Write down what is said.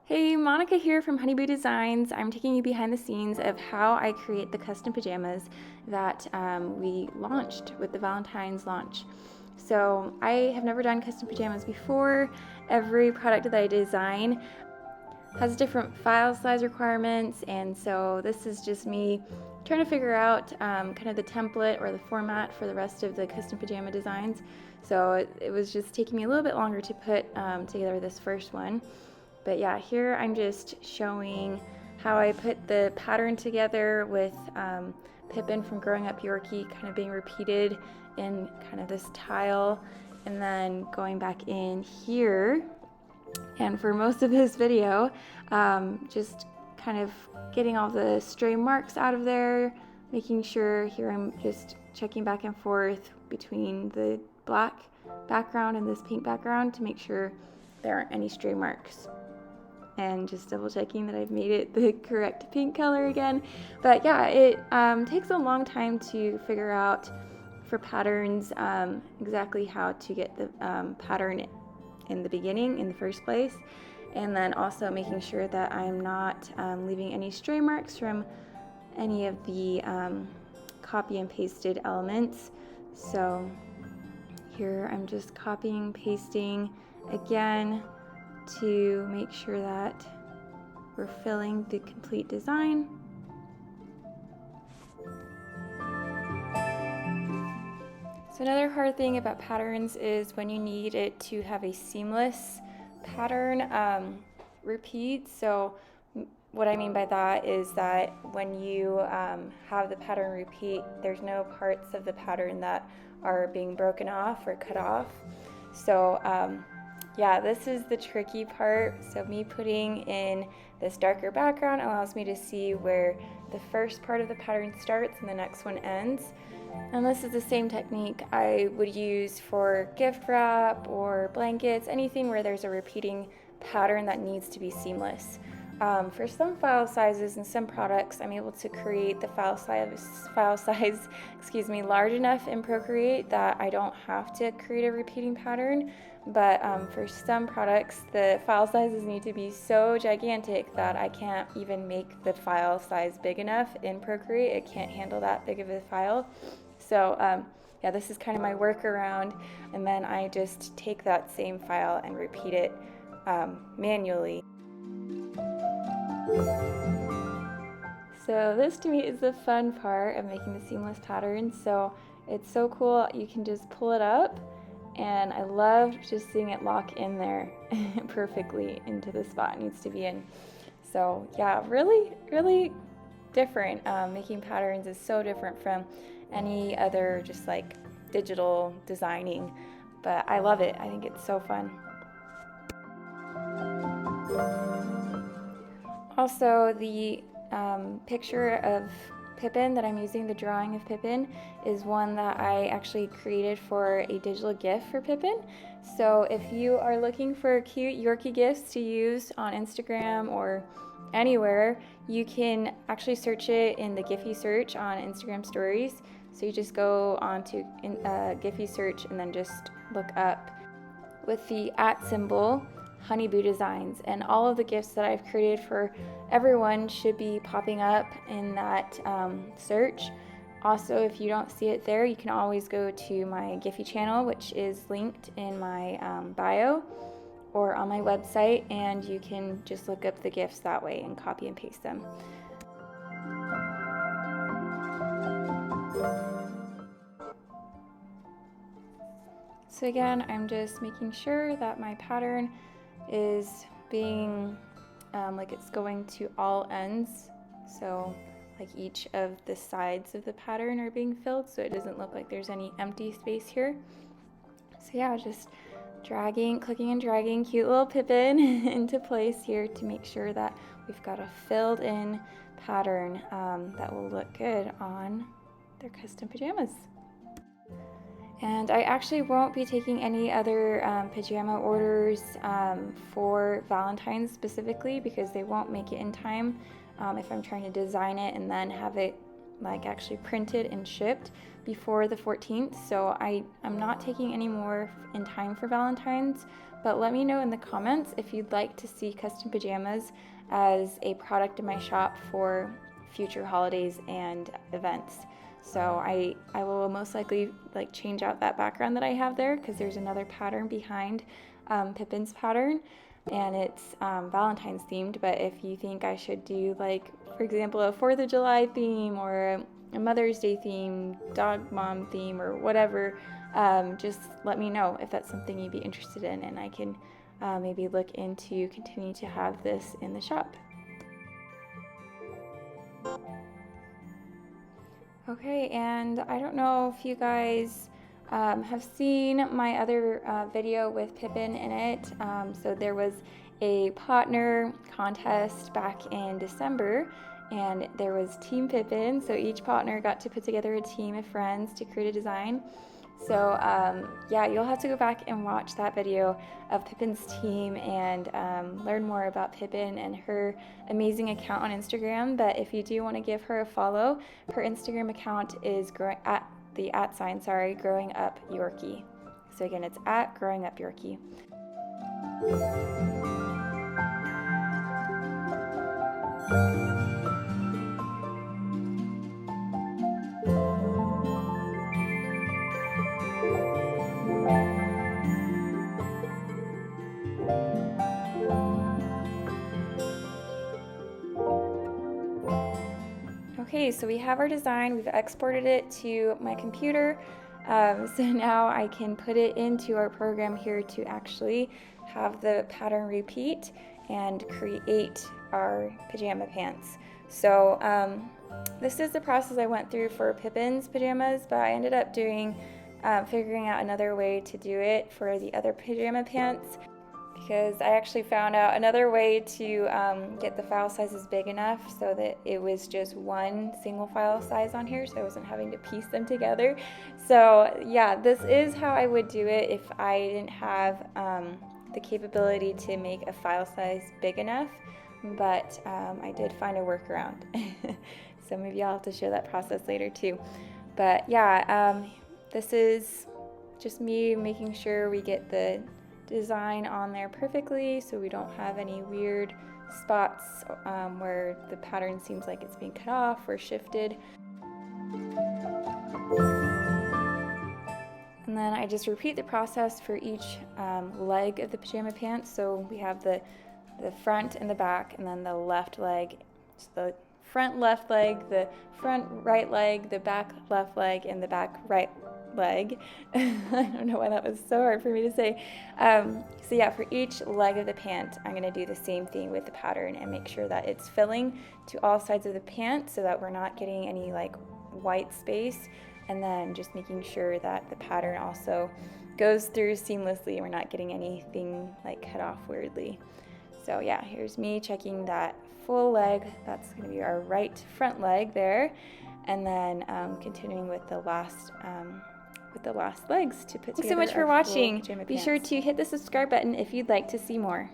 Hey, Monica here from Honeybee Designs. I'm taking you behind the scenes of how I create the custom pajamas that we launched with the Valentine's launch. So I have never done custom pajamas before. Every product that I design has different file size requirements, and so this is just me trying to figure out kind of the template or the format for the rest of the custom pajama designs. So it was just taking me a little bit longer to put together this first one. But yeah, here I'm just showing how I put the pattern together with Pippin from Growing Up Yorkie kind of being repeated in kind of this tile, and then going back in here. And for most of this video, just kind of getting all the stray marks out of there, making sure here I'm just checking back and forth between the black background and this pink background to make sure there aren't any stray marks. And just double checking that I've made it the correct pink color again. But yeah, it takes a long time to figure out for patterns exactly how to get the pattern in the beginning, in the first place, and then also making sure that I'm not leaving any stray marks from any of the copy and pasted elements. So here I'm just copying, pasting again to make sure that we're filling the complete design. So another hard thing about patterns is when you need it to have a seamless pattern repeat. So what I mean by that is that when you have the pattern repeat, there's no parts of the pattern that are being broken off or cut off. So yeah, this is the tricky part. So me putting in this darker background allows me to see where the first part of the pattern starts and the next one ends. And this is the same technique I would use for gift wrap or blankets, anything where there's a repeating pattern that needs to be seamless. For some file sizes and some products, I'm able to create the file size, large enough in Procreate that I don't have to create a repeating pattern. But for some products, the file sizes need to be so gigantic that I can't even make the file size big enough in Procreate. It can't handle that big of a file. So yeah, this is kind of my workaround, and then I just take that same file and repeat it manually. So this to me is the fun part of making the seamless patterns. So it's so cool, you can just pull it up, and I love just seeing it lock in there perfectly into the spot it needs to be in. So yeah, really different. Making patterns is so different from any other just like digital designing, but I love it. I think it's so fun. Also, the picture of Pippin that I'm using, the drawing of Pippin, is one that I actually created for a digital GIF for Pippin. So if you are looking for cute Yorkie gifts to use on Instagram or anywhere, you can actually search it in the Giphy search on Instagram stories. So you just go on to Giphy search and then just look up with the @ symbol Honeybee Designs, and all of the gifts that I've created for everyone should be popping up in that search. Also, if you don't see it there, you can always go to my Giphy channel, which is linked in my bio or on my website, and you can just look up the gifts that way and copy and paste them. So again, I'm just making sure that my pattern is being like it's going to all ends, so like each of the sides of the pattern are being filled, so it doesn't look like there's any empty space here. So yeah, just clicking and dragging cute little Pippin into place here to make sure that we've got a filled in pattern that will look good on their custom pajamas. And I actually won't be taking any other pajama orders for Valentine's specifically, because they won't make it in time if I'm trying to design it and then have it like actually printed and shipped before the 14th. So I'm not taking any more in time for Valentine's, But let me know in the comments if you'd like to see custom pajamas as a product in my shop for future holidays and events. So I will most likely like change out that background that I have there, because there's another pattern behind Pippin's pattern, and it's Valentine's themed. But if you think I should do, like, for example, a 4th of July theme or a Mother's Day theme, dog mom theme, or whatever, just let me know if that's something you'd be interested in, and I can maybe look into continue to have this in the shop. Okay, and I don't know if you guys have seen my other video with Pippin in it. So there was a partner contest back in December, and there was Team Pippin. So each partner got to put together a team of friends to create a design. So yeah, you'll have to go back and watch that video of Pippin's team and learn more about Pippin and her amazing account on Instagram. But if you do want to give her a follow, her Instagram account is Growing Up Yorkie. So again, it's at Growing Up Yorkie. Okay, so we have our design. We've exported it to my computer. So now I can put it into our program here to actually have the pattern repeat and create our pajama pants. So this is the process I went through for Pippin's pajamas, but I ended up figuring out another way to do it for the other pajama pants, because I actually found out another way to get the file sizes big enough so that it was just one single file size on here, so I wasn't having to piece them together. So yeah, this is how I would do it if I didn't have the capability to make a file size big enough, but I did find a workaround. So maybe I'll have to show that process later too. But yeah, this is just me making sure we get the design on there perfectly so we don't have any weird spots where the pattern seems like it's being cut off or shifted. And then I just repeat the process for each leg of the pajama pants. So we have the front and the back, and then the left leg. So the front left leg, the front right leg, the back left leg, and the back right leg. I don't know why that was so hard for me to say. So yeah, for each leg of the pant, I'm going to do the same thing with the pattern and make sure that it's filling to all sides of the pant so that we're not getting any like white space, and then just making sure that the pattern also goes through seamlessly and we're not getting anything like cut off weirdly. So yeah, here's me checking that full leg. That's going to be our right front leg there, and then continuing with the last legs to put together. Thanks so much for watching. Be sure to hit the subscribe button if you'd like to see more.